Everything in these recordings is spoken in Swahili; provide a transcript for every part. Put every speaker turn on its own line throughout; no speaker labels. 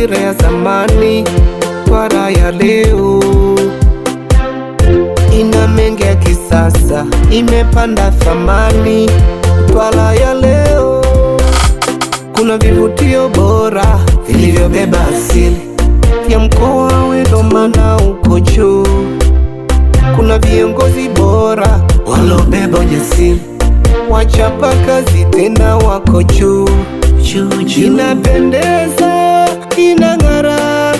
hasira ya zamani, Mtwara ya leo ina mengi ya kisasa, imepanda thamani. Mtwara ya leo kuna vivutio bora vilivyobeba asili ya mkoa wetu, ndo maana uko juu. Kuna viongozi bora walobeba ujasiri, wachapa kazi tena wako juu. Inapendeza, inang'ara,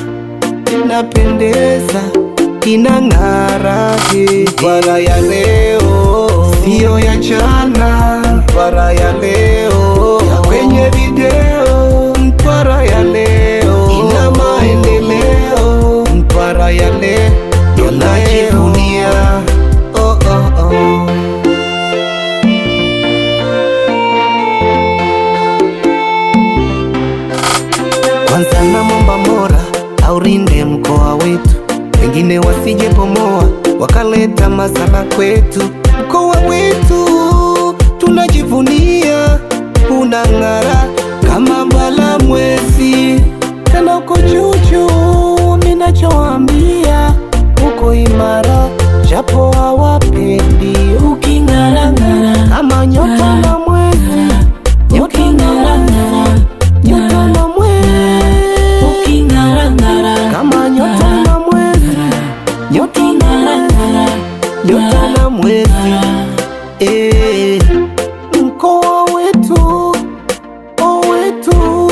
inapendeza, inang'ara. Mtwara ya leo sio ya jana, Mtwara ya leo ya kwenye video. Mtwara ya leo ina maendeleo, Mtwara ya leo tunajivunia. Oh, oh, oh. Kwanza namwomba Mola aurinde mkoa wetu, wengine wasije pomoa wakaleta masala kwetu. Mkoa wetu tunajivunia, unang'ara kama mbala mwezi, tena uko juju. Ninachoambia uko imara, japo hawapendi. Uking'arang'ara kama nyota na mwezi, uking'arang'ara nyota na mwezi, uking'arang'ara kama nyota na mwezi, nyota na mwezi. Mkoa wetu, wetu,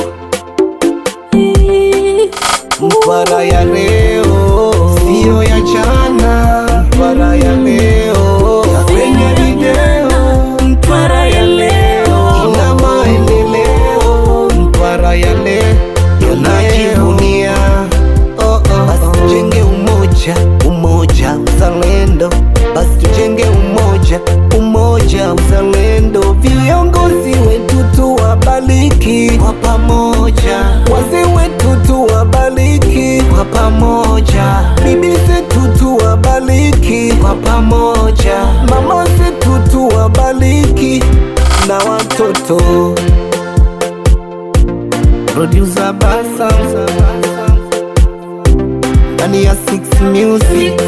Mtwara ya leo sio ya jana, Mtwara ya leo ya kwenye video. Mtwara ya leo ina maendeleo, Mtwara ya leo tunajivunia. Oh, oh, basi tujenge umoja, umoja, uzalendo. Basi tujenge umoja, umoja, uzalendo. Viongozi wetu tuwabariki kwa pamoja, wazee wetu tuwabariki kwa pamoja, bibi zetu tuwabariki kwa pamoja, mama zetu tuwabariki na watoto. Producer Basa ndani ya 6 Music.